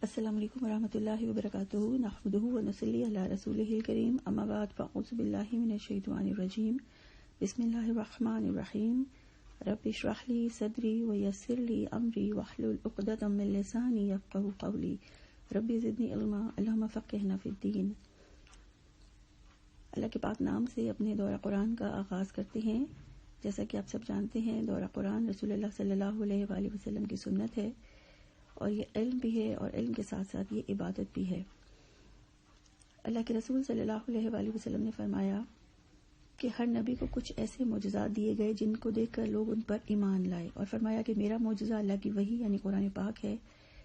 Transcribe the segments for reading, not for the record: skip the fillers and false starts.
السلام علیکم ورحمۃ اللہ وبرکاتہ نحمدہ ونصلی علی رسولہ الکریم اما بعد فاعوذ باللہ من الشیطان الرجیم بسم اللہ الرحمن الرحیم رب اشرح لی صدری ویسر لی امری واحلل عقدۃ من لسانی یفقہوا قولی رب زدنی علما اللہم فقہنا فی الدین۔ اللہ کے پاک نام سے اپنے دورہ قرآن کا آغاز کرتے ہیں۔ جیسا کہ آپ سب جانتے ہیں، دورہ قرآن رسول اللہ صلی اللہ علیہ وآلہ وسلم کی سنت ہے، اور یہ علم بھی ہے، اور علم کے ساتھ ساتھ یہ عبادت بھی ہے۔ اللہ کے رسول صلی اللہ علیہ وآلہ وسلم نے فرمایا کہ ہر نبی کو کچھ ایسے معجزات دیے گئے جن کو دیکھ کر لوگ ان پر ایمان لائے، اور فرمایا کہ میرا معجزہ اللہ کی وحی یعنی قرآن پاک ہے،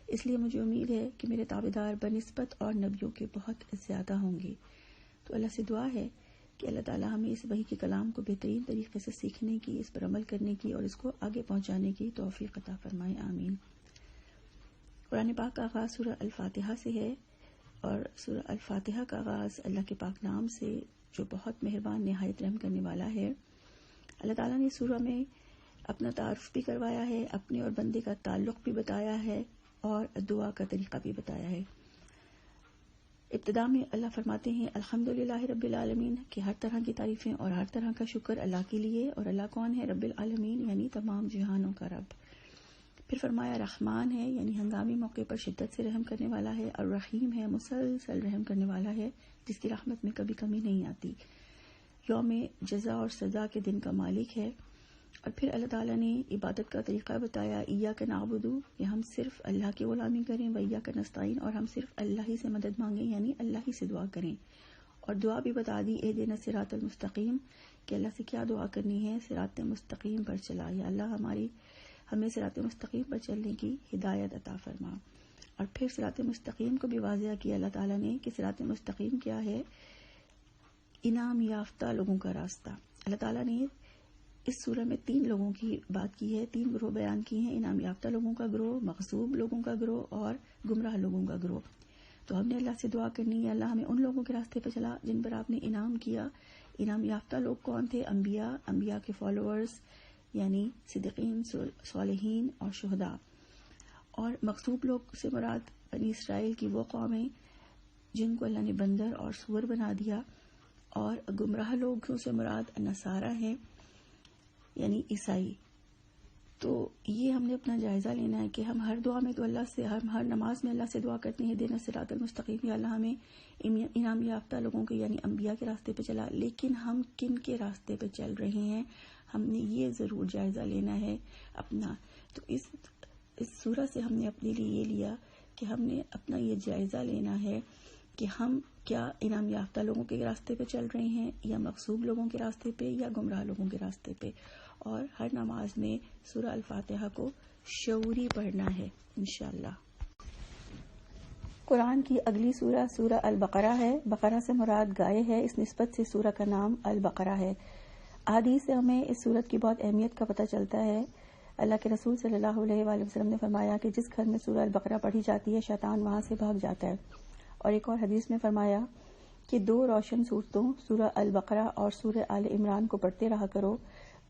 اس لیے مجھے امید ہے کہ میرے تابعدار بنسبت اور نبیوں کے بہت زیادہ ہوں گے۔ تو اللہ سے دعا ہے کہ اللہ تعالیٰ ہمیں اس وحی کے کلام کو بہترین طریقے سے سیکھنے کی، اس پر عمل کرنے کی اور اس کو آگے پہنچانے کی توفیق عطا فرمائے، آمین۔ قرآن پاک کا آغاز سورہ الفاتحہ سے ہے، اور سورہ الفاتحہ کا آغاز اللہ کے پاک نام سے جو بہت مہربان نہایت رحم کرنے والا ہے۔ اللہ تعالیٰ نے سورہ میں اپنا تعارف بھی کروایا ہے، اپنے اور بندے کا تعلق بھی بتایا ہے، اور دعا کا طریقہ بھی بتایا ہے۔ ابتدا میں اللہ فرماتے ہیں الحمدللہ رب العالمین، کہ ہر طرح کی تعریفیں اور ہر طرح کا شکر اللہ کے لیے، اور اللہ کون ہے؟ رب العالمین یعنی تمام جہانوں کا رب۔ پھر فرمایا رحمان ہے، یعنی ہنگامی موقع پر شدت سے رحم کرنے والا ہے، اور رحیم ہے، مسلسل رحم کرنے والا ہے، جس کی رحمت میں کبھی کمی نہیں آتی، یوم جزا اور سزا کے دن کا مالک ہے۔ اور پھر اللہ تعالیٰ نے عبادت کا طریقہ بتایا، ایاک نعبد، کہ ہم صرف اللہ کی غلامی کریں، و ایاک نستعین، اور ہم صرف اللہ ہی سے مدد مانگیں، یعنی اللہ ہی سے دعا کریں۔ اور دعا بھی بتا دی، اہدنا الصراط المستقیم، کہ اللہ سے کیا دعا کرنی ہے؟ صراط مستقیم پر چلا، یا اللہ ہمیں صراط مستقیم پر چلنے کی ہدایت عطا فرما۔ اور پھر صراط مستقیم کو بھی واضح کیا اللہ تعالیٰ نے کہ صراط مستقیم کیا ہے؟ انعام یافتہ لوگوں کا راستہ۔ اللہ تعالیٰ نے اس سورہ میں 3 لوگوں کی بات کی ہے، 3 گروہ بیان کی ہیں، انعام یافتہ لوگوں کا گروہ، مغصوب لوگوں کا گروہ، اور گمراہ لوگوں کا گروہ۔ تو ہم نے اللہ سے دعا کرنی ہے، اللہ ہمیں ان لوگوں کے راستے پہ چلا جن پر آپ نے انعام کیا۔ انعام یافتہ لوگ کون تھے؟ انبیاء کے فالوورز، یعنی صدیقین، صالحین اور شہداء۔ اور مغصوب لوگ سے مراد بنی اسرائیل کی وہ قومیں جن کو اللہ نے بندر اور سور بنا دیا، اور گمراہ لوگوں سے مراد نصارہ ہیں، یعنی عیسائی۔ تو یہ ہم نے اپنا جائزہ لینا ہے کہ ہم ہر دعا میں تو اللہ سے، ہم ہر نماز میں اللہ سے دعا کرتے ہیں اہدنا الصراط المستقیم، یا اللہ ہمیں انعام یافتہ لوگوں کے یعنی انبیاء کے راستے پہ چلا، لیکن ہم کن کے راستے پہ چل رہے ہیں ہم نے یہ ضرور جائزہ لینا ہے اپنا۔ تو اس سورہ سے ہم نے اپنے لیے یہ لیا کہ ہم نے اپنا یہ جائزہ لینا ہے کہ ہم کیا انعام یافتہ لوگوں کے راستے پہ چل رہے ہیں، یا مغصوب لوگوں کے راستے پہ، یا گمراہ لوگوں کے راستے پہ۔ اور ہر نماز میں سورہ الفاتحہ کو شعوری پڑھنا ہے انشاءاللہ۔ قرآن کی اگلی سورہ سورہ البقرہ ہے۔ بقرہ سے مراد گائے ہے، اس نسبت سے سورہ کا نام البقرہ ہے۔ احادیث سے ہمیں اس سورت کی بہت اہمیت کا پتہ چلتا ہے۔ اللہ کے رسول صلی اللہ علیہ وآلہ وسلم نے فرمایا کہ جس گھر میں سورہ البقرہ پڑھی جاتی ہے شیطان وہاں سے بھاگ جاتا ہے۔ اور ایک اور حدیث میں فرمایا کہ 2 روشن صورتوں سورہ البقرہ اور سورہ آل عمران کو پڑھتے رہا کرو،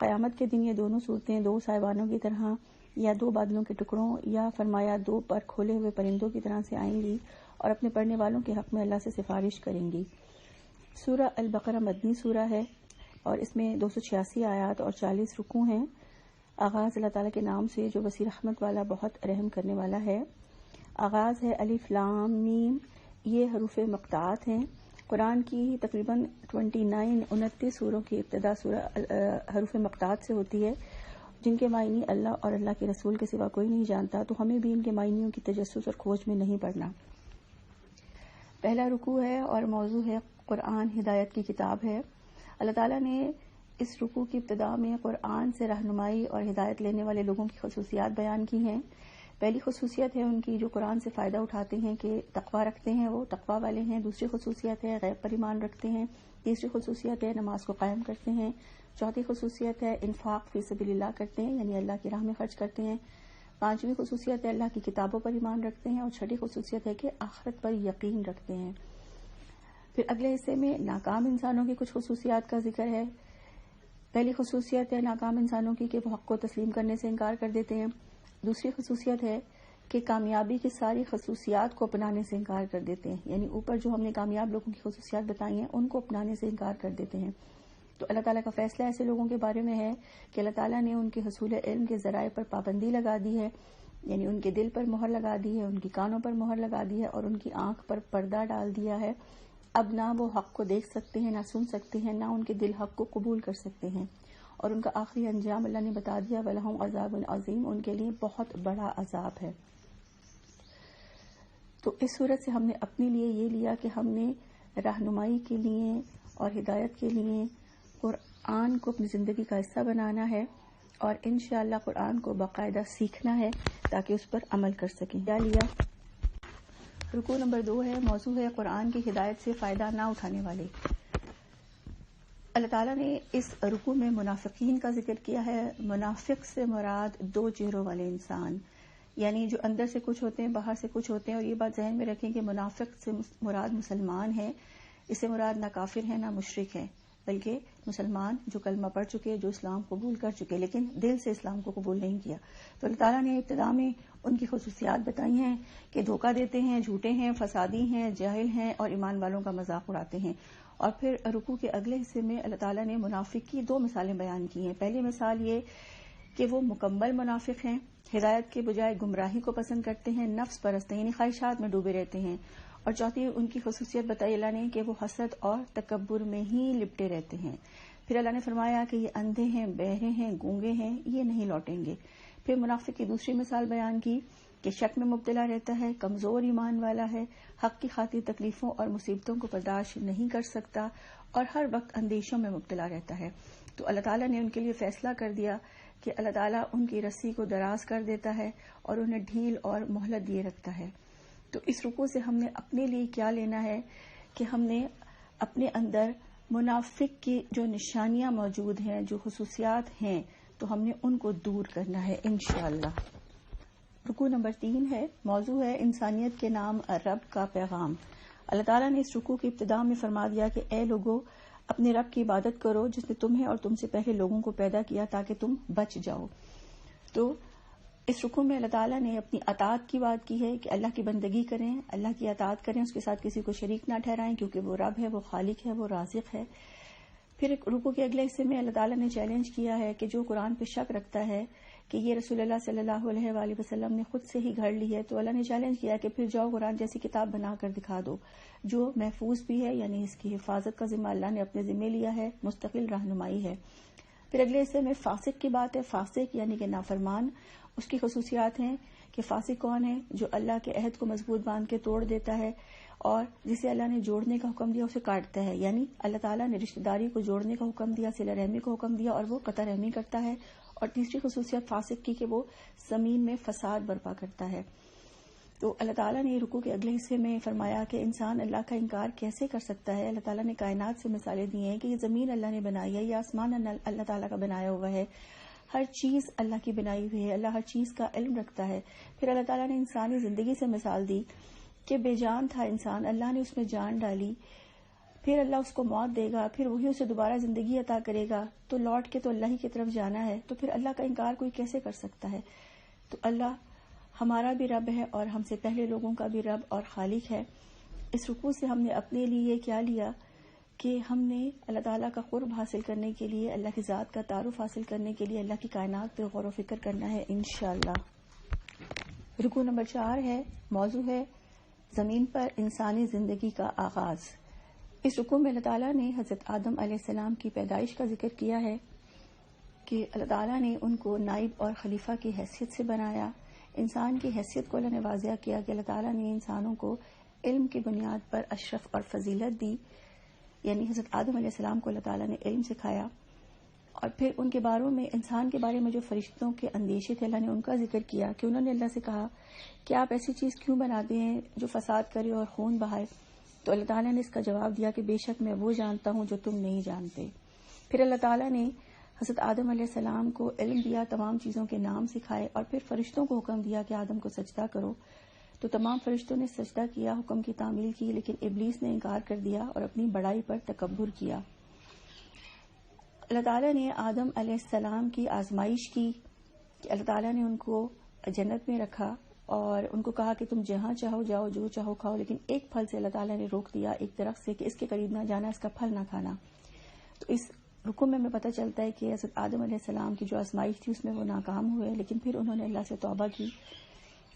قیامت کے دن یہ دونوں صورتیں 2 سائبانوں کی طرح، یا 2 بادلوں کے ٹکڑوں، یا فرمایا 2 پر کھولے ہوئے پرندوں کی طرح سے آئیں گی، اور اپنے پڑھنے والوں کے حق میں اللہ سے سفارش کریں گی۔ سورہ البقرہ مدنی سورہ ہے، اور اس میں 286 آیات اور 40 رکوع ہیں۔ آغاز اللہ تعالیٰ کے نام سے جو وسیع رحمت والا، بہت رحم کرنے والا ہے۔ آغاز ہے الف لام میم، یہ حروف مقطعات ہیں۔ قرآن کی تقریباً 29 سوروں کی ابتدا سورہ حروف مقطعات سے ہوتی ہے، جن کے معنی اللہ اور اللہ کے رسول کے سوا کوئی نہیں جانتا، تو ہمیں بھی ان کے معنیوں کی تجسس اور کھوج میں نہیں پڑنا۔ پہلا رکوع ہے اور موضوع ہے قرآن ہدایت کی کتاب ہے۔ اللہ تعالیٰ نے اس رکوع کی ابتدا میں قرآن سے رہنمائی اور ہدایت لینے والے لوگوں کی خصوصیات بیان کی ہیں۔ پہلی خصوصیت ہے ان کی جو قرآن سے فائدہ اٹھاتے ہیں کہ تقوی رکھتے ہیں، وہ تقوی والے ہیں۔ دوسری خصوصیت ہے غیب پر ایمان رکھتے ہیں۔ تیسری خصوصیت ہے نماز کو قائم کرتے ہیں۔ چوتھی خصوصیت ہے انفاق فی سبیل اللہ کرتے ہیں، یعنی اللہ کی راہ میں خرچ کرتے ہیں۔ پانچویں خصوصیت ہے اللہ کی کتابوں پر ایمان رکھتے ہیں، اور چھٹی خصوصیت ہے کہ آخرت پر یقین رکھتے ہیں۔ پھر اگلے حصے میں ناکام انسانوں کی کچھ خصوصیات کا ذکر ہے۔ پہلی خصوصیت ہے ناکام انسانوں کی کہ وہ حق کو تسلیم کرنے سے انکار کر دیتے ہیں۔ دوسری خصوصیت ہے کہ کامیابی کی ساری خصوصیات کو اپنانے سے انکار کر دیتے ہیں، یعنی اوپر جو ہم نے کامیاب لوگوں کی خصوصیات بتائی ہیں ان کو اپنانے سے انکار کر دیتے ہیں۔ تو اللہ تعالیٰ کا فیصلہ ایسے لوگوں کے بارے میں ہے کہ اللہ تعالیٰ نے ان کے حصول علم کے ذرائع پر پابندی لگا دی ہے، یعنی ان کے دل پر مہر لگا دی ہے، ان کی کانوں پر مہر لگا دی ہے اور ان کی آنکھ پر پردہ ڈال دیا ہے۔ اب نہ وہ حق کو دیکھ سکتے ہیں، نہ سن سکتے ہیں، نہ ان کے دل حق کو قبول کر سکتے ہیں، اور ان کا آخری انجام اللہ نے بتا دیا، وَلَهُمْ عَذَابٌ عَظِيمٌ، ان کے لیے بہت بڑا عذاب ہے۔ تو اس صورت سے ہم نے اپنے لیے یہ لیا کہ ہم نے رہنمائی کے لیے اور ہدایت کے لیے قرآن کو اپنی زندگی کا حصہ بنانا ہے، اور انشاءاللہ قرآن کو باقاعدہ سیکھنا ہے تاکہ اس پر عمل کر سکیں۔ کیا لیا؟ رکوع نمبر 2 ہے، موضوع ہے قرآن کی ہدایت سے فائدہ نہ اٹھانے والے۔ اللہ تعالیٰ نے اس رکوع میں منافقین کا ذکر کیا ہے۔ منافق سے مراد 2 چہروں والے انسان، یعنی جو اندر سے کچھ ہوتے ہیں باہر سے کچھ ہوتے ہیں، اور یہ بات ذہن میں رکھیں کہ منافق سے مراد مسلمان ہے، اس سے مراد نہ کافر ہے نہ مشرک ہے، بلکہ مسلمان جو کلمہ پڑھ چکے، جو اسلام قبول کر چکے لیکن دل سے اسلام کو قبول نہیں کیا۔ تو اللہ تعالیٰ نے ابتدا میں ان کی خصوصیات بتائی ہیں کہ دھوکہ دیتے ہیں، جھوٹے ہیں، فسادی ہیں، جاہل ہیں اور ایمان والوں کا مذاق اڑاتے ہیں۔ اور پھر رکوع کے اگلے حصے میں اللہ تعالیٰ نے منافق کی 2 مثالیں بیان کی ہیں۔ پہلی مثال یہ کہ وہ مکمل منافق ہیں، ہدایت کے بجائے گمراہی کو پسند کرتے ہیں، نفس پرست ہیں، یعنی خواہشات میں ڈوبے رہتے ہیں۔ اور چوتھی ان کی خصوصیت بتائی اللہ نے کہ وہ حسد اور تکبر میں ہی لپٹے رہتے ہیں۔ پھر اللہ نے فرمایا کہ یہ اندھے ہیں، بہرے ہیں، گونگے ہیں، یہ نہیں لوٹیں گے۔ پھر منافق کی دوسری مثال بیان کی کہ شک میں مبتلا رہتا ہے، کمزور ایمان والا ہے، حق کی خاطر تکلیفوں اور مصیبتوں کو برداشت نہیں کر سکتا اور ہر وقت اندیشوں میں مبتلا رہتا ہے۔ تو اللہ تعالیٰ نے ان کے لیے فیصلہ کر دیا کہ اللہ تعالیٰ ان کی رسی کو دراز کر دیتا ہے اور انہیں ڈھیل اور مہلت دیے رکھتا ہے۔ تو اس رکوع سے ہم نے اپنے لیے کیا لینا ہے کہ ہم نے اپنے اندر منافق کی جو نشانیاں موجود ہیں، جو خصوصیات ہیں، تو ہم نے ان کو دور کرنا ہے انشاءاللہ۔ رکوع نمبر 3 ہے، موضوع ہے انسانیت کے نام رب کا پیغام۔ اللہ تعالیٰ نے اس رکوع کی ابتدا میں فرما دیا کہ اے لوگو، اپنے رب کی عبادت کرو جس نے تمہیں اور تم سے پہلے لوگوں کو پیدا کیا تاکہ تم بچ جاؤ۔ تو اس رکوع میں اللہ تعالیٰ نے اپنی اطاعت کی بات کی ہے کہ اللہ کی بندگی کریں، اللہ کی اطاعت کریں، اس کے ساتھ کسی کو شریک نہ ٹھہرائیں کیونکہ وہ رب ہے، وہ خالق ہے، وہ رازق ہے۔ پھر رکوع کے اگلے حصے میں اللہ تعالیٰ نے چیلنج کیا ہے کہ جو قرآن پہ شک رکھتا ہے کہ یہ رسول اللہ صلی اللہ علیہ وآلہ وسلم نے خود سے ہی گھڑ لی ہے، تو اللہ نے چیلنج کیا کہ پھر جاؤ قرآن جیسی کتاب بنا کر دکھا دو جو محفوظ بھی ہے، یعنی اس کی حفاظت کا ذمہ اللہ نے اپنے ذمہ لیا ہے، مستقل رہنمائی ہے۔ پھر اگلے حصے میں فاسق کی بات ہے، فاسق یعنی کہ نافرمان، اس کی خصوصیات ہیں کہ فاسق کون ہے؟ جو اللہ کے عہد کو مضبوط باندھ کے توڑ دیتا ہے اور جسے اللہ نے جوڑنے کا حکم دیا اسے کاٹتا ہے، یعنی اللہ تعالیٰ نے رشتہ داری کو جوڑنے کا حکم دیا، صلہ رحمی کو حکم دیا اور وہ قطع رحمی کرتا ہے۔ اور تیسری خصوصیت فاسق کی کہ وہ زمین میں فساد برپا کرتا ہے۔ تو اللہ تعالیٰ نے رکوع کے اگلے حصے میں فرمایا کہ انسان اللہ کا انکار کیسے کر سکتا ہے۔ اللہ تعالیٰ نے کائنات سے مثالیں دی ہیں کہ یہ زمین اللہ نے بنائی ہے، یہ آسمان اللہ تعالیٰ کا بنایا ہوا ہے، ہر چیز اللہ کی بنائی ہوئی ہے، اللہ ہر چیز کا علم رکھتا ہے۔ پھر اللہ تعالیٰ نے انسانی زندگی سے مثال دی کہ بے جان تھا انسان، اللہ نے اس میں جان ڈالی، پھر اللہ اس کو موت دے گا، پھر وہی اسے دوبارہ زندگی عطا کرے گا، تو لوٹ کے تو اللہ ہی کی طرف جانا ہے، تو پھر اللہ کا انکار کوئی کیسے کر سکتا ہے؟ تو اللہ ہمارا بھی رب ہے اور ہم سے پہلے لوگوں کا بھی رب اور خالق ہے۔ اس رکوع سے ہم نے اپنے لیے کیا لیا کہ ہم نے اللہ تعالیٰ کا قرب حاصل کرنے کے لیے، اللہ کی ذات کا تعارف حاصل کرنے کے لیے اللہ کی کائنات پہ غور و فکر کرنا ہے انشاءاللہ۔ رکوع نمبر 4 ہے، موضوع ہے زمین پر انسانی زندگی کا آغاز۔ اس رکوع میں اللہ تعالیٰ نے حضرت آدم علیہ السلام کی پیدائش کا ذکر کیا ہے کہ اللہ تعالیٰ نے ان کو نائب اور خلیفہ کی حیثیت سے بنایا۔ انسان کی حیثیت کو اللہ نے واضح کیا کہ اللہ تعالیٰ نے انسانوں کو علم کی بنیاد پر اشرف اور فضیلت دی، یعنی حضرت آدم علیہ السلام کو اللہ تعالیٰ نے علم سکھایا، اور پھر ان کے باروں میں، انسان کے بارے میں جو فرشتوں کے اندیشے تھے اللہ نے ان کا ذکر کیا کہ انہوں نے اللہ سے کہا کہ آپ ایسی چیز کیوں بناتے ہیں جو فساد کرے اور خون بہائے؟ تو اللہ تعالیٰ نے اس کا جواب دیا کہ بے شک میں وہ جانتا ہوں جو تم نہیں جانتے۔ پھر اللہ تعالیٰ نے حضرت آدم علیہ السلام کو علم دیا، تمام چیزوں کے نام سکھائے، اور پھر فرشتوں کو حکم دیا کہ آدم کو سجدہ کرو۔ تو تمام فرشتوں نے سجدہ کیا، حکم کی تعمیل کی، لیکن ابلیس نے انکار کر دیا اور اپنی بڑائی پر تکبر کیا۔ اللہ تعالیٰ نے آدم علیہ السلام کی آزمائش کی کہ اللہ تعالیٰ نے ان کو جنت میں رکھا اور ان کو کہا کہ تم جہاں چاہو جاؤ، جو چاہو کھاؤ، لیکن ایک پھل سے اللہ تعالیٰ نے روک دیا، ایک درخت سے، کہ اس کے قریب نہ جانا، اس کا پھل نہ کھانا. تو اس رکوع میں ہمیں پتہ چلتا ہے کہ حضرت آدم علیہ السلام کی جو آزمائش تھی اس میں وہ ناکام ہوئے، لیکن پھر انہوں نے اللہ سے توبہ کی.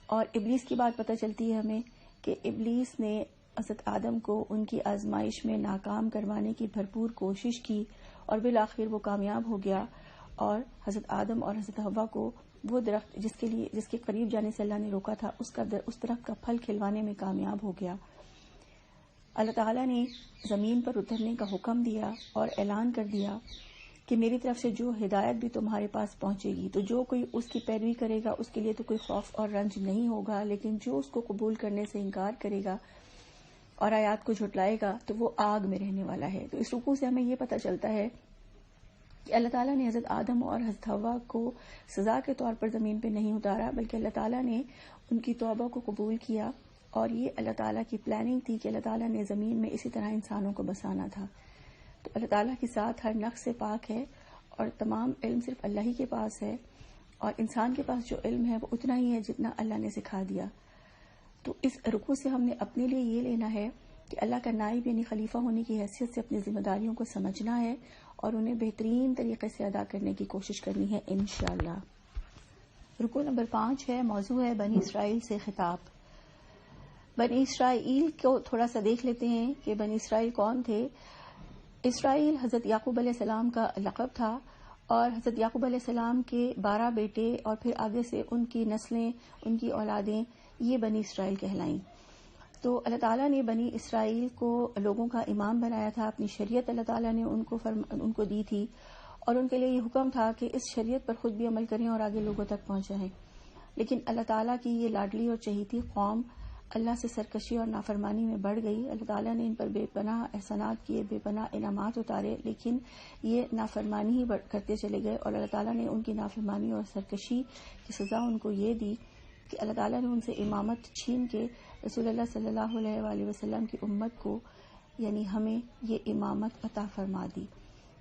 اور ابلیس کی بات پتہ چلتی ہے ہمیں کہ ابلیس نے حضرت آدم کو ان کی آزمائش میں ناکام کروانے کی بھرپور کوشش کی، اور بالآخر وہ کامیاب ہو گیا، اور حضرت آدم اور حضرت حوا کو وہ درخت جس کے قریب جانے سے اللہ نے روکا تھا اس درخت کا پھل کھلوانے میں کامیاب ہو گیا. اللہ تعالیٰ نے زمین پر اترنے کا حکم دیا اور اعلان کر دیا کہ میری طرف سے جو ہدایت بھی تمہارے پاس پہنچے گی تو جو کوئی اس کی پیروی کرے گا اس کے لیے تو کوئی خوف اور رنج نہیں ہوگا، لیکن جو اس کو قبول کرنے سے انکار کرے گا اور آیات کو جھٹلائے گا تو وہ آگ میں رہنے والا ہے. تو اس رکوع سے ہمیں یہ پتہ چلتا ہے کہ اللہ تعالیٰ نے حضرت آدم اور حضرت حوا کو سزا کے طور پر زمین پہ نہیں اتارا، بلکہ اللہ تعالیٰ نے ان کی توبہ کو قبول کیا، اور یہ اللہ تعالیٰ کی پلاننگ تھی کہ اللہ تعالیٰ نے زمین میں اسی طرح انسانوں کو بسانا تھا. تو اللہ تعالیٰ کی ذات ہر نقص سے پاک ہے، اور تمام علم صرف اللہ ہی کے پاس ہے، اور انسان کے پاس جو علم ہے وہ اتنا ہی ہے جتنا اللہ نے سکھا دیا. تو اس رکوع سے ہم نے اپنے لیے یہ لینا ہے کہ اللہ کا نائب یعنی خلیفہ ہونے کی حیثیت سے اپنی ذمہ داریوں کو سمجھنا ہے اور انہیں بہترین طریقے سے ادا کرنے کی کوشش کرنی ہے انشاءاللہ. رکوع نمبر 5 ہے، موضوع ہے بنی اسرائیل سے خطاب. بنی اسرائیل کو تھوڑا سا دیکھ لیتے ہیں کہ بنی اسرائیل کون تھے. اسرائیل حضرت یعقوب علیہ السلام کا لقب تھا، اور حضرت یعقوب علیہ السلام کے 12 بیٹے اور پھر آگے سے ان کی نسلیں، ان کی اولادیں، یہ بنی اسرائیل کہلائیں. تو اللہ تعالیٰ نے بنی اسرائیل کو لوگوں کا امام بنایا تھا، اپنی شریعت اللہ تعالیٰ نے ان کو دی تھی، اور ان کے لیے یہ حکم تھا کہ اس شریعت پر خود بھی عمل کریں اور آگے لوگوں تک پہنچائیں. لیکن اللہ تعالیٰ کی یہ لاڈلی اور چہیتی قوم اللہ سے سرکشی اور نافرمانی میں بڑھ گئی. اللہ تعالیٰ نے ان پر بے پناہ احسانات کیے، بے پناہ انعامات اتارے، لیکن یہ نافرمانی ہی کرتے چلے گئے، اور اللہ تعالیٰ نے ان کی نافرمانی اور سرکشی کی سزا ان کو یہ دی کہ اللہ تعالیٰ نے ان سے امامت چھین کے رسول اللہ صلی اللہ علیہ وآلہ وسلم کی امت کو یعنی ہمیں یہ امامت عطا فرما دی.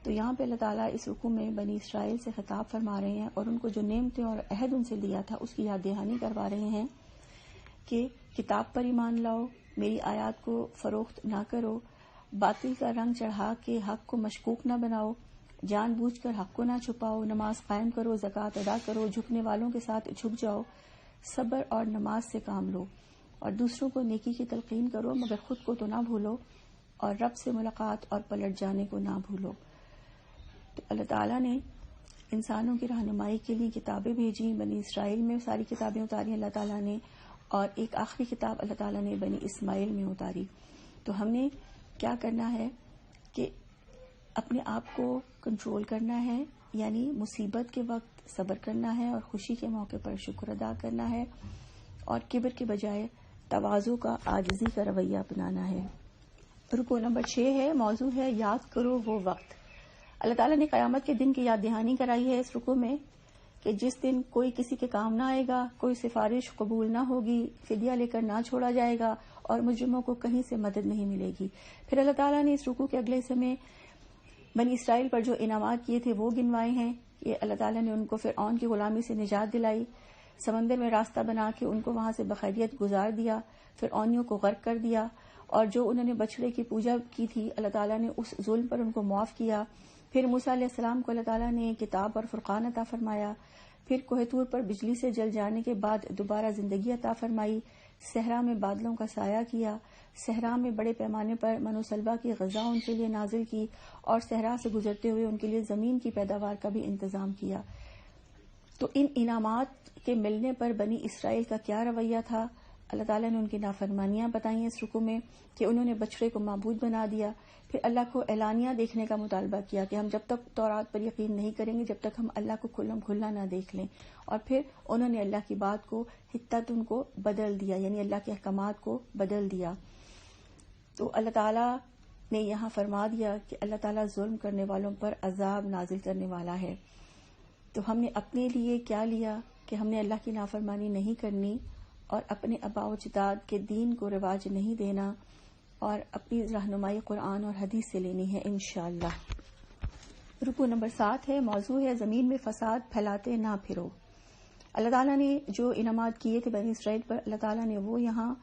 تو یہاں پہ اللہ تعالیٰ اس رکوع میں بنی اسرائیل سے خطاب فرما رہے ہیں، اور ان کو جو نعمتیں اور عہد ان سے لیا تھا اس کی یاد دہانی کروا رہے ہیں کہ کتاب پر ایمان لاؤ، میری آیات کو فروخت نہ کرو، باطل کا رنگ چڑھا کے حق کو مشکوک نہ بناؤ، جان بوجھ کر حق کو نہ چھپاؤ، نماز قائم کرو، زکوٰۃ ادا کرو، جھکنے والوں کے ساتھ جھک جاؤ، صبر اور نماز سے کام لو، اور دوسروں کو نیکی کی تلقین کرو مگر خود کو تو نہ بھولو، اور رب سے ملاقات اور پلٹ جانے کو نہ بھولو. تو اللہ تعالیٰ نے انسانوں کی رہنمائی کے لیے کتابیں بھیجی. بنی اسرائیل میں ساری کتابیں اتاری اللہ تعالیٰ نے، اور ایک آخری کتاب اللہ تعالیٰ نے بنی اسماعیل میں اتاری. تو ہم نے کیا کرنا ہے کہ اپنے آپ کو کنٹرول کرنا ہے، یعنی مصیبت کے وقت صبر کرنا ہے، اور خوشی کے موقع پر شکر ادا کرنا ہے، اور کبر کے بجائے تواضع کا، عاجزی کا رویہ اپنانا ہے. رکوع نمبر 6 ہے، موضوع ہے یاد کرو وہ وقت. اللہ تعالیٰ نے قیامت کے دن کی یاد دہانی کرائی ہے اس رکوع میں کہ جس دن کوئی کسی کے کام نہ آئے گا، کوئی سفارش قبول نہ ہوگی، فدیہ لے کر نہ چھوڑا جائے گا، اور مجرموں کو کہیں سے مدد نہیں ملے گی. پھر اللہ تعالیٰ نے اس رکوع کے اگلے حصے میں بنی اسرائیل پر جو انعامات کیے تھے وہ گنوائے ہیں. یہ اللہ تعالیٰ نے ان کو فرعون کی غلامی سے نجات دلائی، سمندر میں راستہ بنا کے ان کو وہاں سے بخیریت گزار دیا، فرعونیوں کو غرق کر دیا، اور جو انہوں نے بچڑے کی پوجا کی تھی اللہ تعالیٰ نے اس ظلم پر ان کو معاف کیا. پھر موسیٰ علیہ السلام کو اللہ تعالیٰ نے کتاب اور فرقان عطا فرمایا. پھر کوہ طور پر بجلی سے جل جانے کے بعد دوبارہ زندگی عطا فرمائی. صحرا میں بادلوں کا سایہ کیا، صحرا میں بڑے پیمانے پر من و سلوہ کی غذا ان کے لیے نازل کی، اور صحرا سے گزرتے ہوئے ان کے لیے زمین کی پیداوار کا بھی انتظام کیا. تو ان انعامات کے ملنے پر بنی اسرائیل کا کیا رویہ تھا؟ اللہ تعالیٰ نے ان کی نافرمانیاں بتائی ہیں اس رکوع میں کہ انہوں نے بچڑے کو معبود بنا دیا. پھر اللہ کو اعلانیہ دیکھنے کا مطالبہ کیا کہ ہم جب تک تورات پر یقین نہیں کریں گے جب تک ہم اللہ کو کھلم کھلا نہ دیکھ لیں. اور پھر انہوں نے اللہ کی بات کو حتت ان کو بدل دیا، یعنی اللہ کے احکامات کو بدل دیا. تو اللہ تعالیٰ نے یہاں فرما دیا کہ اللہ تعالیٰ ظلم کرنے والوں پر عذاب نازل کرنے والا ہے. تو ہم نے اپنے لیے کیا لیا کہ ہم نے اللہ کی نافرمانی نہیں کرنی، اور اپنے آباء و اجداد کے دین کو رواج نہیں دینا، اور اپنی رہنمائی قرآن اور حدیث سے لینی ہے انشاءاللہ. رکوع نمبر 7 ہے، موضوع ہے زمین میں فساد پھیلاتے نہ پھرو. اللہ تعالیٰ نے جو انعامات کیے تھے بنی اسرائیل پر، اللہ تعالیٰ نے وہ یہاں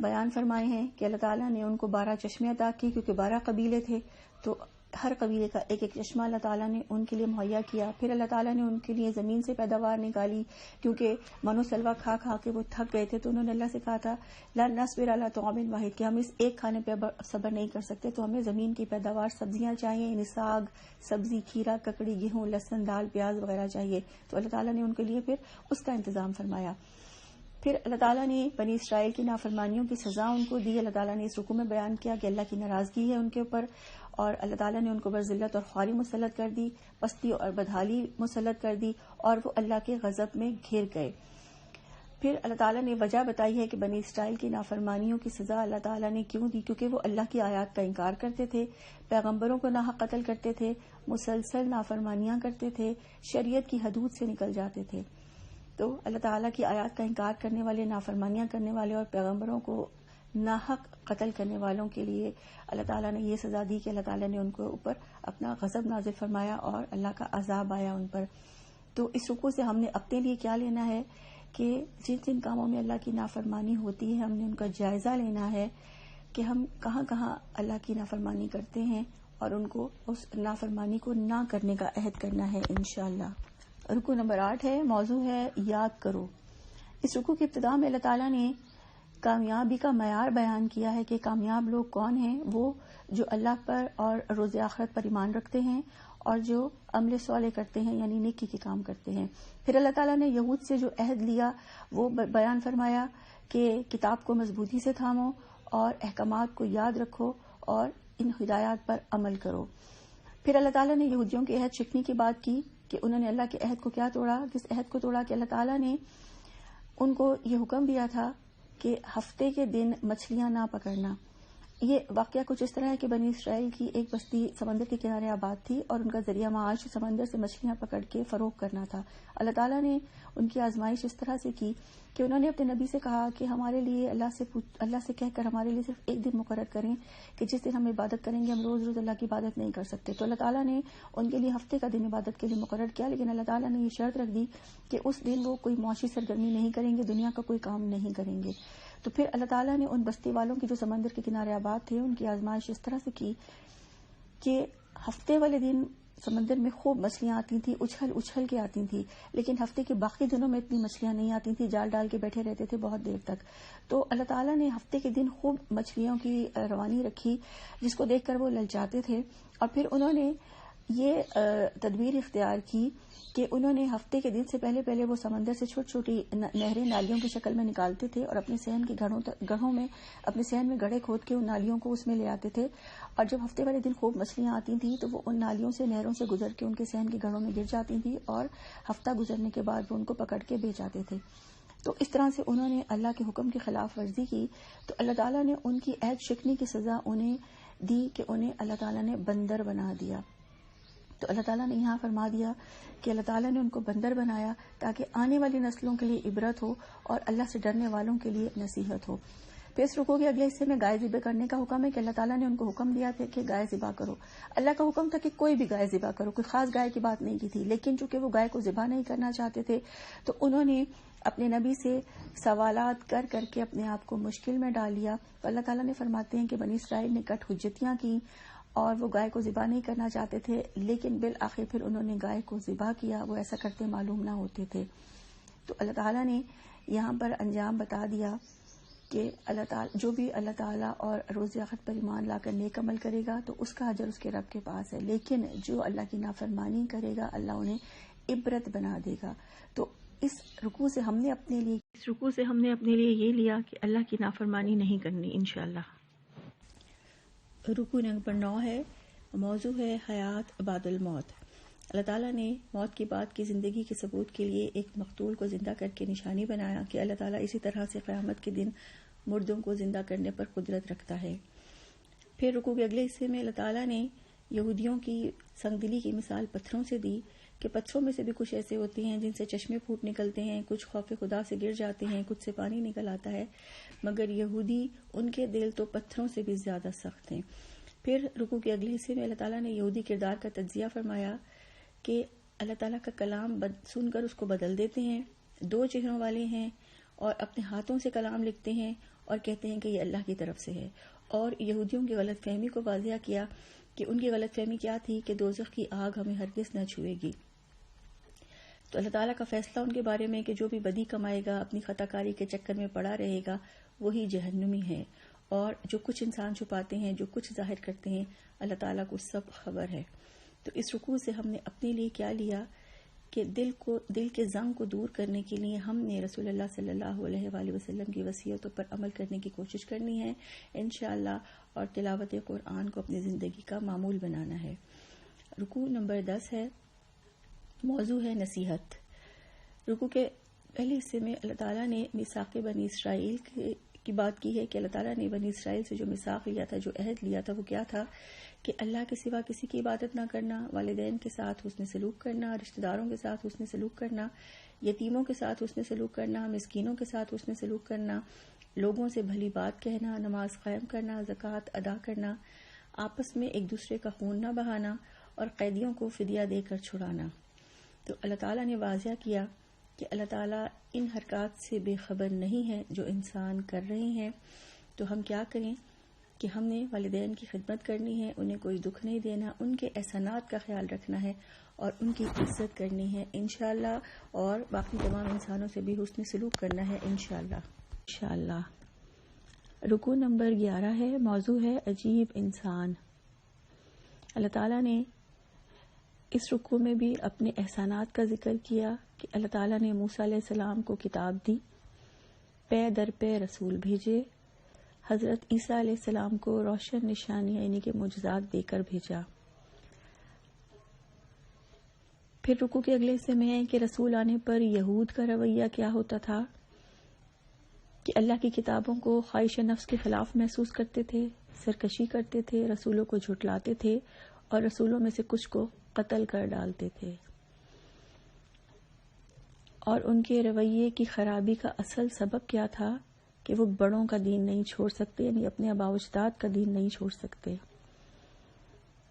بیان فرمائے ہیں کہ اللہ تعالیٰ نے ان کو 12 چشمے عطا کیے، کیونکہ 12 قبیلے تھے تو ہر قبیلے کا ایک ایک چشمہ اللہ تعالیٰ نے ان کے لیے مہیا کیا. پھر اللہ تعالیٰ نے ان کے لیے زمین سے پیداوار نکالی، کیونکہ منو سلوا کھا کھا کے وہ تھک گئے تھے، تو انہوں نے اللہ سے کہا تھا لا نصبر علی طعام واحد، کہ ہم اس ایک کھانے پہ صبر نہیں کر سکتے، تو ہمیں زمین کی پیداوار، سبزیاں چاہیے، یعنی ساگ سبزی، کھیرا ککڑی، گیہوں، لہسن، دال، پیاز وغیرہ چاہیے. تو اللہ تعالیٰ نے ان کے لیے پھر اس کا انتظام فرمایا. پھر اللہ تعالیٰ نے بنی اسرائیل کی نافرمانیوں کی سزا ان کو دی. اللہ تعالیٰ نے اس رکوع میں بیان کیا کہ اللہ کی ناراضگی ہے ان کے اوپر، اور اللہ تعالیٰ نے ان کو ذلت اور خواری مسلط کر دی، پستی اور بدحالی مسلط کر دی، اور وہ اللہ کے غضب میں گھر گئے. پھر اللہ تعالیٰ نے وجہ بتائی ہے کہ بنی اسرائیل کی نافرمانیوں کی سزا اللہ تعالیٰ نے کیوں دی، کیونکہ وہ اللہ کی آیات کا انکار کرتے تھے، پیغمبروں کو ناحق قتل کرتے تھے، مسلسل نافرمانیاں کرتے تھے، شریعت کی حدود سے نکل جاتے تھے. تو اللہ تعالیٰ کی آیات کا انکار کرنے والے، نافرمانیاں کرنے والے اور پیغمبروں کو ناحق قتل کرنے والوں کے لیے اللہ تعالیٰ نے یہ سزا دی کہ اللہ تعالیٰ نے ان کو اوپر اپنا غضب نازل فرمایا اور اللہ کا عذاب آیا ان پر. تو اس رکوع سے ہم نے اپنے لیے کیا لینا ہے کہ جن جن کاموں میں اللہ کی نافرمانی ہوتی ہے ہم نے ان کا جائزہ لینا ہے کہ ہم کہاں کہاں اللہ کی نافرمانی کرتے ہیں، اور ان کو اس نافرمانی کو نہ کرنے کا عہد کرنا ہے انشاءاللہ. رکوع نمبر 8 ہے، موضوع ہے یاد کرو. اس رکوع کی ابتدا میں اللہ تعالیٰ نے کامیابی کا معیار بیان کیا ہے کہ کامیاب لوگ کون ہیں، وہ جو اللہ پر اور روز آخرت پر ایمان رکھتے ہیں اور جو عمل صالح کرتے ہیں، یعنی نیکی کے کام کرتے ہیں. پھر اللہ تعالیٰ نے یہود سے جو عہد لیا وہ بیان فرمایا کہ کتاب کو مضبوطی سے تھامو اور احکامات کو یاد رکھو اور ان ہدایات پر عمل کرو. پھر اللہ تعالیٰ نے یہودیوں کے عہد شکنی کی بات کی کہ انہوں نے اللہ کے عہد کو کیا توڑا، کس عہد کو توڑا کہ اللہ تعالیٰ نے ان کو یہ حکم دیا تھا کہ ہفتے کے دن مچھلیاں نہ پکڑنا. یہ واقعہ کچھ اس طرح ہے کہ بنی اسرائیل کی ایک بستی سمندر کے کنارے آباد تھی اور ان کا ذریعہ معاش سمندر سے مچھلیاں پکڑ کے فروخت کرنا تھا. اللہ تعالیٰ نے ان کی آزمائش اس طرح سے کی کہ انہوں نے اپنے نبی سے کہا کہ ہمارے لیے اللہ سے کہہ کر ہمارے لیے صرف ایک دن مقرر کریں کہ جس دن ہم عبادت کریں گے، ہم روز روز اللہ کی عبادت نہیں کر سکتے. تو اللہ تعالیٰ نے ان کے لیے ہفتے کا دن عبادت کے لیے مقرر کیا، لیکن اللہ تعالیٰ نے یہ شرط رکھ دی کہ اس دن وہ کوئی معاشی سرگرمی نہیں کریں گے، دنیا کا کوئی کام نہیں کریں گے. تو پھر اللہ تعالیٰ نے ان بستی والوں کی جو سمندر کے کنارے آباد تھے ان کی آزمائش اس طرح سے کی کہ ہفتے والے دن سمندر میں خوب مچھلیاں آتی تھیں، اچھل اچھل کے آتی تھیں، لیکن ہفتے کے باقی دنوں میں اتنی مچھلیاں نہیں آتی تھیں، جال ڈال کے بیٹھے رہتے تھے بہت دیر تک. تو اللہ تعالیٰ نے ہفتے کے دن خوب مچھلیوں کی روانی رکھی جس کو دیکھ کر وہ للچاتے تھے، اور پھر انہوں نے یہ تدبیر اختیار کی کہ انہوں نے ہفتے کے دن سے پہلے وہ سمندر سے چھوٹی چھوٹی نہریں نالیوں کی شکل میں نکالتے تھے اور اپنے صحن کے گڑھوں میں اپنے صحن میں گڑھے کھود کے ان نالیوں کو اس میں لے آتے تھے، اور جب ہفتے والے دن خوب مچھلیاں آتی تھیں تو وہ ان نالیوں سے، نہروں سے گزر کے ان کے صحن کے گڑھوں میں گر جاتی تھیں اور ہفتہ گزرنے کے بعد وہ ان کو پکڑ کے بیچ آتے تھے. تو اس طرح سے انہوں نے اللہ کے حکم کی خلاف ورزی کی. تو اللہ تعالیٰ نے ان کی عہد شکنی کی سزا انہیں دی کہ انہیں اللہ تعالیٰ نے بندر بنا دیا. تو اللہ تعالیٰ نے یہاں فرما دیا کہ اللہ تعالیٰ نے ان کو بندر بنایا تاکہ آنے والی نسلوں کے لیے عبرت ہو اور اللہ سے ڈرنے والوں کے لیے نصیحت ہو. پھر اس رکوع کے اگلے حصے میں گائے ذبح کرنے کا حکم ہے کہ اللہ تعالیٰ نے ان کو حکم دیا تھا کہ گائے ذبح کرو. اللہ کا حکم تھا کہ کوئی بھی گائے ذبح کرو، کوئی خاص گائے کی بات نہیں کی تھی، لیکن چونکہ وہ گائے کو ذبح نہیں کرنا چاہتے تھے تو انہوں نے اپنے نبی سے سوالات کر کر کے اپنے آپ کو مشکل میں ڈال لیا. تو اللہ تعالیٰ نے فرماتے ہیں کہ بنی اسرائیل نے کٹ حجتیاں کی اور وہ گائے کو ذبح نہیں کرنا چاہتے تھے، لیکن بالآخر پھر انہوں نے گائے کو ذبح کیا. وہ ایسا کرتے معلوم نہ ہوتے تھے. تو اللہ تعالیٰ نے یہاں پر انجام بتا دیا کہ اللہ تعالیٰ جو بھی اللہ تعالیٰ اور روز آخرت پر ایمان لا کر نیک عمل کرے گا تو اس کا اجر اس کے رب کے پاس ہے، لیکن جو اللہ کی نافرمانی کرے گا اللہ انہیں عبرت بنا دے گا. تو اس رکوع سے ہم نے اپنے لیے یہ لیا کہ اللہ کی نافرمانی نہیں کرنی انشاءاللہ. رکوع نمبر 9 ہے، موضوع ہے حیات بعد الموت. اللہ تعالیٰ نے موت کے بعد کی زندگی کے ثبوت کے لیے ایک مقتول کو زندہ کر کے نشانی بنایا کہ اللہ تعالیٰ اسی طرح سے قیامت کے دن مردوں کو زندہ کرنے پر قدرت رکھتا ہے. پھر رکوع کے اگلے حصے میں اللہ تعالیٰ نے یہودیوں کی سنگ دلی کی مثال پتھروں سے دی کہ پتھروں میں سے بھی کچھ ایسے ہوتے ہیں جن سے چشمے پھوٹ نکلتے ہیں، کچھ خوف خدا سے گر جاتے ہیں، کچھ سے پانی نکل آتا ہے، مگر یہودی ان کے دل تو پتھروں سے بھی زیادہ سخت ہیں. پھر رکوع کے اگلے حصے میں اللہ تعالیٰ نے یہودی کردار کا تجزیہ فرمایا کہ اللہ تعالیٰ کا کلام سن کر اس کو بدل دیتے ہیں، دو چہروں والے ہیں اور اپنے ہاتھوں سے کلام لکھتے ہیں اور کہتے ہیں کہ یہ اللہ کی طرف سے ہے. اور یہودیوں کی غلط فہمی کو واضح کیا کہ ان کی غلط فہمی کیا تھی کہ دوزخ کی آگ ہمیں ہرگز نہ چھوئے گی. تو اللہ تعالیٰ کا فیصلہ ان کے بارے میں کہ جو بھی بدی کمائے گا، اپنی خطا کاری کے چکر میں پڑا رہے گا، وہی جہنمی ہے. اور جو کچھ انسان چھپاتے ہیں، جو کچھ ظاہر کرتے ہیں، اللہ تعالیٰ کو سب خبر ہے. تو اس رکوع سے ہم نے اپنے لیے کیا لیا کہ دل کے زنگ کو دور کرنے کے لیے ہم نے رسول اللہ صلی اللہ علیہ وآلہ وسلم کی وصیتوں پر عمل کرنے کی کوشش کرنی ہے انشاءاللہ، اور تلاوت قرآن کو اپنی زندگی کا معمول بنانا ہے. رکوع نمبر 10 ہے، موضوع ہے نصیحت. رکوع کے پہلے حصے میں اللہ تعالیٰ نے میثاق بنی اسرائیل کی بات کی ہے کہ اللہ تعالیٰ نے بنی اسرائیل سے جو میثاق لیا تھا، جو عہد لیا تھا، وہ کیا تھا کہ اللہ کے سوا کسی کی عبادت نہ کرنا، والدین کے ساتھ حسن سلوک کرنا، رشتہ داروں کے ساتھ حسن سلوک کرنا، یتیموں کے ساتھ حسن سلوک کرنا، مسکینوں کے ساتھ حسن سلوک کرنا، لوگوں سے بھلی بات کہنا، نماز قائم کرنا، زکوٰۃ ادا کرنا، آپس میں ایک دوسرے کا خون نہ بہانا اور قیدیوں کو فدیہ دے کر چھڑانا. تو اللہ تعالیٰ نے واضح کیا کہ اللہ تعالیٰ ان حرکات سے بے خبر نہیں ہے جو انسان کر رہے ہیں. تو ہم کیا کریں کہ ہم نے والدین کی خدمت کرنی ہے، انہیں کوئی دکھ نہیں دینا، ان کے احسانات کا خیال رکھنا ہے اور ان کی عزت کرنی ہے انشاءاللہ، اور باقی تمام انسانوں سے بھی حسن سلوک کرنا ہے انشاءاللہ. رکوع نمبر 11 ہے، موضوع ہے عجیب انسان. اللہ تعالیٰ نے اس رکوع میں بھی اپنے احسانات کا ذکر کیا کہ اللہ تعالیٰ نے موسیٰ علیہ السلام کو کتاب دی، پے در پے رسول بھیجے، حضرت عیسیٰ علیہ السلام کو روشن نشانیاں یعنی کہ معجزات دے کر بھیجا. پھر رکوع کے اگلے حصے میں ہے کہ رسول آنے پر یہود کا رویہ کیا ہوتا تھا کہ اللہ کی کتابوں کو خواہش نفس کے خلاف محسوس کرتے تھے، سرکشی کرتے تھے، رسولوں کو جھٹلاتے تھے اور رسولوں میں سے کچھ کو قتل کر ڈالتے تھے. اور ان کے رویے کی خرابی کا اصل سبب کیا تھا کہ وہ بڑوں کا دین نہیں چھوڑ سکتے، یعنی اپنے آباء و اجداد کا دین نہیں چھوڑ سکتے.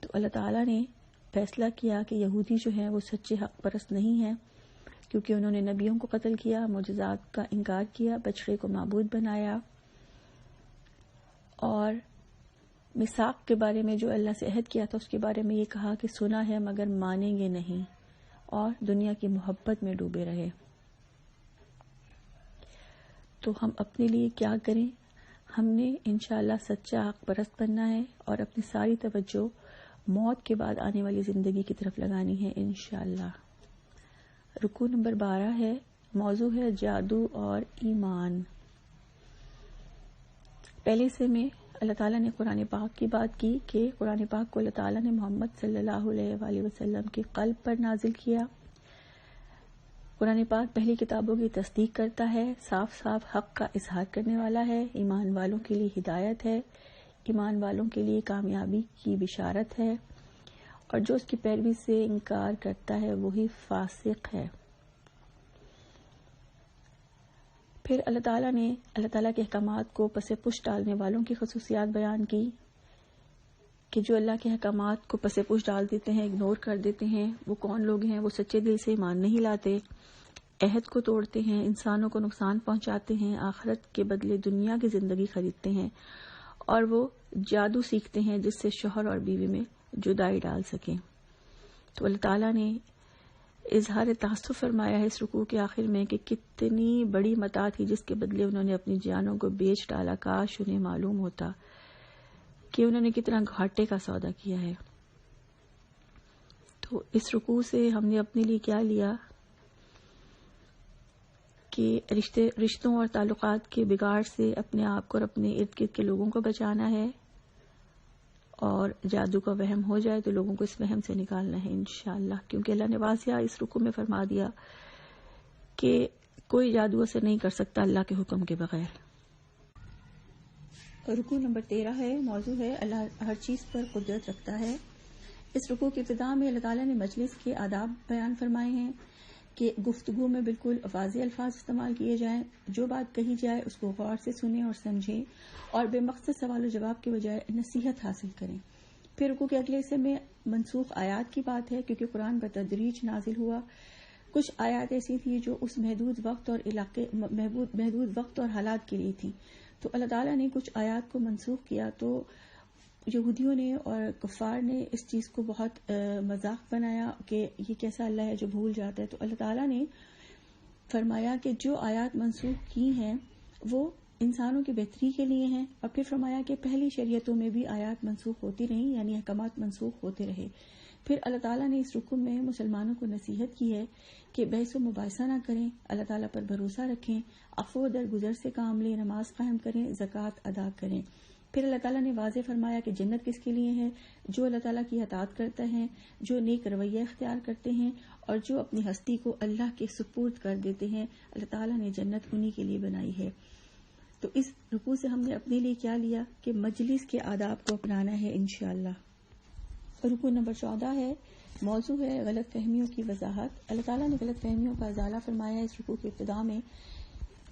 تو اللہ تعالیٰ نے فیصلہ کیا کہ یہودی جو ہیں وہ سچے حق پرست نہیں ہیں، کیونکہ انہوں نے نبیوں کو قتل کیا، معجزات کا انکار کیا، بچڑے کو معبود بنایا، اور میثاق کے بارے میں جو اللہ سے عہد کیا تھا اس کے بارے میں یہ کہا کہ سنا ہے مگر مانیں گے نہیں، اور دنیا کی محبت میں ڈوبے رہے. تو ہم اپنے لیے کیا کریں؟ ہم نے انشاءاللہ سچا حق پرست بننا ہے اور اپنی ساری توجہ موت کے بعد آنے والی زندگی کی طرف لگانی ہے انشاءاللہ. رکوع نمبر 12 ہے، موضوع ہے جادو اور ایمان. پہلے سے میں اللہ تعالیٰ نے قرآن پاک کی بات کی کہ قرآن پاک کو اللہ تعالیٰ نے محمد صلی اللہ علیہ وآلہ وسلم کے قلب پر نازل کیا. قرآن پاک پہلی کتابوں کی تصدیق کرتا ہے، صاف صاف حق کا اظہار کرنے والا ہے، ایمان والوں کے لیے ہدایت ہے، ایمان والوں کے لیے کامیابی کی بشارت ہے، اور جو اس کی پیروی سے انکار کرتا ہے وہی فاسق ہے. پھر اللہ تعالیٰ نے اللہ تعالیٰ کے احکامات کو پس پش ڈالنے والوں کی خصوصیات بیان کی کہ جو اللہ کے احکامات کو پس پش ڈال دیتے ہیں، اگنور کر دیتے ہیں، وہ کون لوگ ہیں؟ وہ سچے دل سے ایمان نہیں لاتے، عہد کو توڑتے ہیں، انسانوں کو نقصان پہنچاتے ہیں، آخرت کے بدلے دنیا کی زندگی خریدتے ہیں، اور وہ جادو سیکھتے ہیں جس سے شوہر اور بیوی میں جدائی ڈال سکیں. تو اللہ تعالیٰ نے اظہار تاسف فرمایا ہے اس رکوع کے آخر میں کہ کتنی بڑی متاع تھی جس کے بدلے انہوں نے اپنی جانوں کو بیچ ڈالا، کاش انہیں معلوم ہوتا کہ انہوں نے کتنا گھاٹے کا سودا کیا ہے. تو اس رکوع سے ہم نے اپنے لیے کیا لیا کہ رشتوں اور تعلقات کے بگاڑ سے اپنے آپ کو اور اپنے ارد گرد کے لوگوں کو بچانا ہے، اور جادو کا وہم ہو جائے تو لوگوں کو اس وہم سے نکالنا ہے انشاءاللہ، کیونکہ اللہ نے واضح اس رکوع میں فرما دیا کہ کوئی جادو اثر نہیں کر سکتا اللہ کے حکم کے بغیر. رکوع نمبر 13 ہے، موضوع ہے اللہ ہر چیز پر قدرت رکھتا ہے. اس رکوع کی ابتدا میں اللہ تعالیٰ نے مجلس کے آداب بیان فرمائے ہیں کہ گفتگو میں بالکل واضح الفاظ استعمال کیے جائیں، جو بات کہی جائے اس کو غور سے سنیں اور سمجھیں، اور بے مقصد سوال و جواب کے بجائے نصیحت حاصل کریں. پھر رکوع کے اگلے حصے میں منسوخ آیات کی بات ہے، کیونکہ قرآن بتدریج نازل ہوا کچھ آیات ایسی تھی جو اس محدود وقت اور علاقے محدود وقت اور حالات کے لیے تھی. تو اللہ تعالیٰ نے کچھ آیات کو منسوخ کیا تو یہودیوں نے اور کفار نے اس چیز کو بہت مذاق بنایا کہ یہ کیسا اللہ ہے جو بھول جاتا ہے. تو اللہ تعالیٰ نے فرمایا کہ جو آیات منسوخ کی ہیں وہ انسانوں کی بہتری کے لیے ہیں، اور پھر فرمایا کہ پہلی شریعتوں میں بھی آیات منسوخ ہوتی رہیں، یعنی احکامات منسوخ ہوتے رہے. پھر اللہ تعالیٰ نے اس رکوع میں مسلمانوں کو نصیحت کی ہے کہ بحث و مباحثہ نہ کریں، اللہ تعالیٰ پر بھروسہ رکھیں، عفو و درگزر سے کام لیں، نماز قائم کریں، زکوٰۃ ادا کریں. پھر اللہ تعالیٰ نے واضح فرمایا کہ جنت کس کے لیے ہے؟ جو اللہ تعالیٰ کی اطاعت کرتے ہیں، جو نیک رویہ اختیار کرتے ہیں اور جو اپنی ہستی کو اللہ کے سپرد کر دیتے ہیں. اللہ تعالیٰ نے جنت انہی کے لیے بنائی ہے. تو اس رکوع سے ہم نے اپنے لیے کیا لیا کہ مجلس کے آداب کو اپنانا ہے انشاءاللہ. رکوع نمبر 14 ہے، موضوع ہے غلط فہمیوں کی وضاحت. اللہ تعالیٰ نے غلط فہمیوں کا ازالہ فرمایا ہے اس رکوع کی ابتدا میں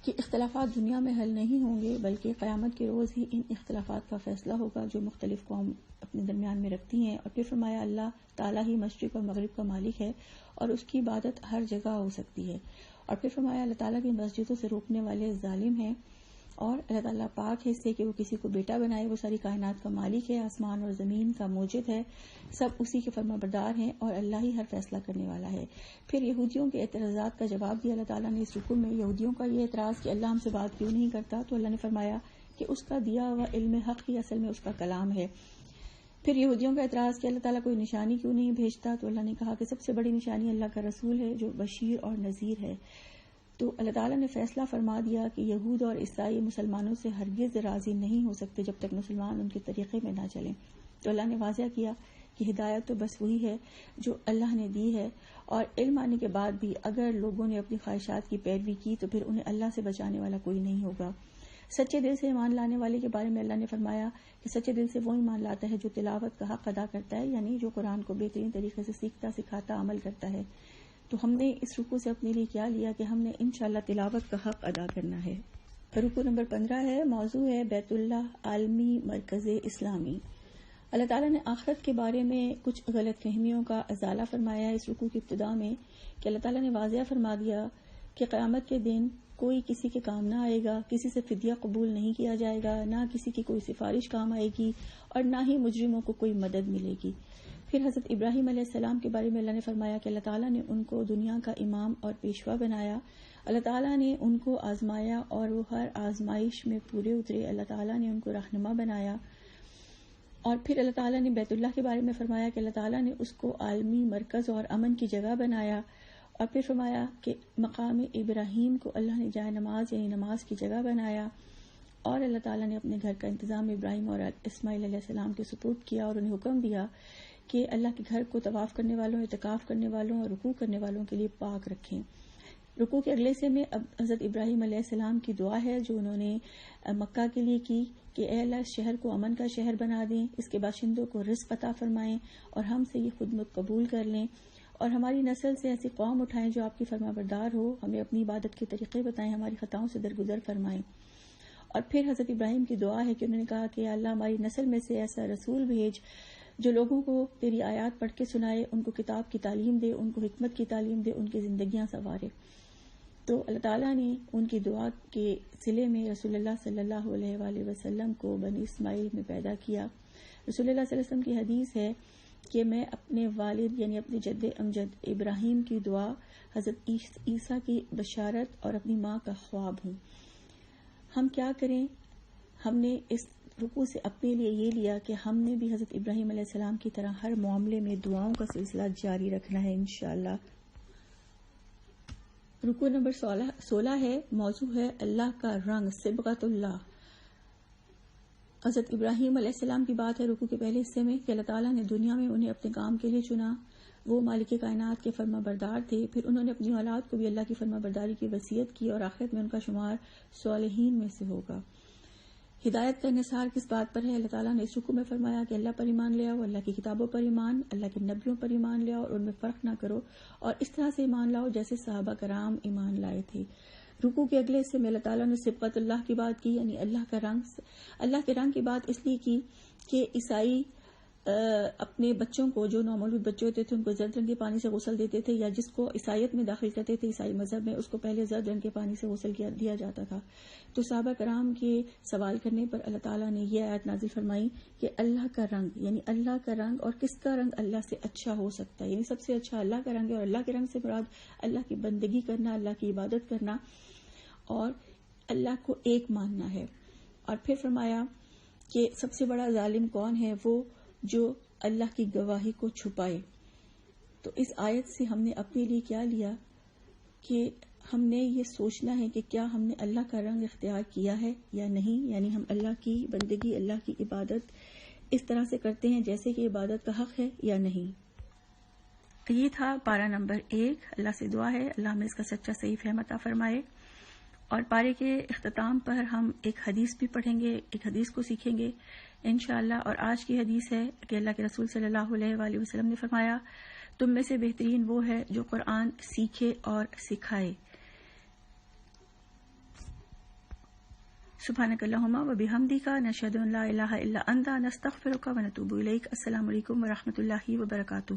کہ اختلافات دنیا میں حل نہیں ہوں گے، بلکہ قیامت کے روز ہی ان اختلافات کا فیصلہ ہوگا جو مختلف قوم اپنے درمیان میں رکھتی ہیں. اور پھر فرمایا اللہ تعالیٰ ہی مشرق اور مغرب کا مالک ہے اور اس کی عبادت ہر جگہ ہو سکتی ہے. اور پھر فرمایا اللہ تعالیٰ کی مسجدوں سے روکنے والے ظالم ہیں، اور اللہ تعالیٰ پاک ہے اس سے کہ وہ کسی کو بیٹا بنائے. وہ ساری کائنات کا مالک ہے، آسمان اور زمین کا موجد ہے، سب اسی کے فرما بردار ہیں اور اللہ ہی ہر فیصلہ کرنے والا ہے. پھر یہودیوں کے اعتراضات کا جواب دیا اللہ تعالیٰ نے اس رکوع میں. یہودیوں کا یہ اعتراض کہ اللہ ہم سے بات کیوں نہیں کرتا، تو اللہ نے فرمایا کہ اس کا دیا ہوا علم حق ہی اصل میں اس کا کلام ہے. پھر یہودیوں کا اعتراض کہ اللہ تعالیٰ کوئی نشانی کیوں نہیں بھیجتا، تو اللہ نے کہا کہ سب سے بڑی نشانی اللہ کا رسول ہے جو بشیر اور نذیر ہے. تو اللہ تعالیٰ نے فیصلہ فرما دیا کہ یہود اور عیسائی مسلمانوں سے ہرگز راضی نہیں ہو سکتے جب تک مسلمان ان کے طریقے میں نہ چلیں. تو اللہ نے واضح کیا کہ ہدایت تو بس وہی ہے جو اللہ نے دی ہے، اور علم آنے کے بعد بھی اگر لوگوں نے اپنی خواہشات کی پیروی کی تو پھر انہیں اللہ سے بچانے والا کوئی نہیں ہوگا. سچے دل سے ایمان لانے والے کے بارے میں اللہ نے فرمایا کہ سچے دل سے وہ ایمان لاتا ہے جو تلاوت کا حق ادا کرتا ہے، یعنی جو قرآن کو بہترین طریقے سے سیکھتا، سکھاتا، عمل کرتا ہے. تو ہم نے اس رکوع سے اپنے لیے کیا لیا کہ ہم نے انشاءاللہ تلاوت کا حق ادا کرنا ہے. رکوع نمبر 15 ہے، موضوع ہے بیت اللہ عالمی مرکز اسلامی. اللہ تعالیٰ نے آخرت کے بارے میں کچھ غلط فہمیوں کا ازالہ فرمایا ہے اس رکوع کی ابتدا میں کہ اللہ تعالیٰ نے واضح فرما دیا کہ قیامت کے دن کوئی کسی کے کام نہ آئے گا، کسی سے فدیہ قبول نہیں کیا جائے گا، نہ کسی کی کوئی سفارش کام آئے گی اور نہ ہی مجرموں کو کوئی مدد ملے گی. پھر حضرت ابراہیم علیہ السلام کے بارے میں اللہ نے فرمایا کہ اللہ تعالیٰ نے ان کو دنیا کا امام اور پیشوا بنایا. اللہ تعالیٰ نے ان کو آزمایا اور وہ ہر آزمائش میں پورے اترے. اللہ تعالیٰ نے ان کو رہنما بنایا. اور پھر اللہ تعالیٰ نے بیت اللہ کے بارے میں فرمایا کہ اللہ تعالیٰ نے اس کو عالمی مرکز اور امن کی جگہ بنایا. اور پھر فرمایا کہ مقام ابراہیم کو اللہ نے جائے نماز یعنی نماز کی جگہ بنایا. اور اللہ تعالیٰ نے اپنے گھر کا انتظام ابراہیم اور اسماعیل علیہ السلام کے سپرد کیا اور انہیں حکم دیا کہ اللہ کے گھر کو طواف کرنے والوں، اعتکاف کرنے والوں اور رکوع کرنے والوں کے لیے پاک رکھیں. رکوع کے اگلے حصے میں اب حضرت ابراہیم علیہ السلام کی دعا ہے جو انہوں نے مکہ کے لیے کی کہ اے اللہ اس شہر کو امن کا شہر بنا دیں، اس کے باشندوں کو رزق عطا فرمائیں اور ہم سے یہ خدمت قبول کر لیں، اور ہماری نسل سے ایسی قوم اٹھائیں جو آپ کی فرما بردار ہو، ہمیں اپنی عبادت کے طریقے بتائیں، ہماری خطاؤں سے درگزر فرمائیں. اور پھر حضرت ابراہیم کی دعا ہے کہ انہوں نے کہا کہ اللہ ہماری نسل میں سے ایسا رسول بھیج جو لوگوں کو تیری آیات پڑھ کے سنائے، ان کو کتاب کی تعلیم دے، ان کو حکمت کی تعلیم دے، ان کی زندگیاں سنوارے. تو اللہ تعالیٰ نے ان کی دعا کے صلے میں رسول اللہ صلی اللہ علیہ وآلہ وسلم کو بنی اسماعیل میں پیدا کیا. رسول اللہ صلی اللہ علیہ وسلم کی حدیث ہے کہ میں اپنے والد یعنی اپنے جد امجد ابراہیم کی دعا، حضرت عیسیٰ کی بشارت اور اپنی ماں کا خواب ہوں. ہم کیا کریں؟ ہم نے اس رکوع سے اپنے لیے یہ لیا کہ ہم نے بھی حضرت ابراہیم علیہ السلام کی طرح ہر معاملے میں دعاؤں کا سلسلہ جاری رکھنا ہے انشاءاللہ. رکوع نمبر 16 ہے، موضوع ہے اللہ کا رنگ، صبغت اللہ. حضرت ابراہیم علیہ السلام کی بات ہے رکوع کے پہلے حصے میں کہ اللہ تعالیٰ نے دنیا میں انہیں اپنے کام کے لیے چنا. وہ مالک کائنات کے فرما بردار تھے. پھر انہوں نے اپنی اولاد کو بھی اللہ کی فرما برداری کی وصیت کی اور آخرت میں ان کا شمار صالحین میں سے ہوگا. ہدایت کا انحصار کس بات پر ہے؟ اللہ تعالیٰ نے اس رکوع میں فرمایا کہ اللہ پر ایمان لے آؤ، اللہ کی کتابوں پر ایمان، اللہ کے نبیوں پر ایمان لے آؤ اور ان میں فرق نہ کرو، اور اس طرح سے ایمان لاؤ جیسے صحابہ کرام ایمان لائے تھے. رکوع کے اگلے حصے میں اللہ تعالیٰ نے صبغت اللہ کی بات کی، یعنی اللہ کا رنگ. اللہ کے رنگ کی بات اس لیے کی کہ عیسائی اپنے بچوں کو، جو نارمل بچے ہوتے تھے، ان کو زرد رنگ کے پانی سے غسل دیتے تھے، یا جس کو عیسائیت میں داخل کرتے تھے، عیسائی مذہب میں، اس کو پہلے زرد رنگ کے پانی سے غسل دیا جاتا تھا. تو صحابہ کرام کے سوال کرنے پر اللہ تعالیٰ نے یہ آیت نازل فرمائی کہ اللہ کا رنگ، یعنی اللہ کا رنگ، اور کس کا رنگ اللہ سے اچھا ہو سکتا ہے، یعنی سب سے اچھا اللہ کا رنگ ہے. اور اللہ کے رنگ سے مراد اللہ کی بندگی کرنا، اللہ کی عبادت کرنا اور اللہ کو ایک ماننا ہے. اور پھر فرمایا کہ سب سے بڑا ظالم کون ہے؟ وہ جو اللہ کی گواہی کو چھپائے. تو اس آیت سے ہم نے اپنے لیے کیا لیا کہ ہم نے یہ سوچنا ہے کہ کیا ہم نے اللہ کا رنگ اختیار کیا ہے یا نہیں، یعنی ہم اللہ کی بندگی، اللہ کی عبادت اس طرح سے کرتے ہیں جیسے کہ عبادت کا حق ہے یا نہیں. یہ تھا پارہ نمبر 1. اللہ سے دعا ہے اللہ ہمیں اس کا سچا صحیح فہم عطا فرمائے. اور پارے کے اختتام پر ہم ایک حدیث بھی پڑھیں گے، ایک حدیث کو سیکھیں گے انشاءاللہ. اور آج کی حدیث ہے کہ اللہ کے رسول صلی اللہ علیہ وآلہ وسلم نے فرمایا، تم میں سے بہترین وہ ہے جو قرآن سیکھے اور سکھائے. سبحانک اللہم و بحمدک، نشہد ان لا الہ الا انت، نستغفرک و نتوب الیک. السلام علیکم ورحمۃ اللہ وبرکاتہ.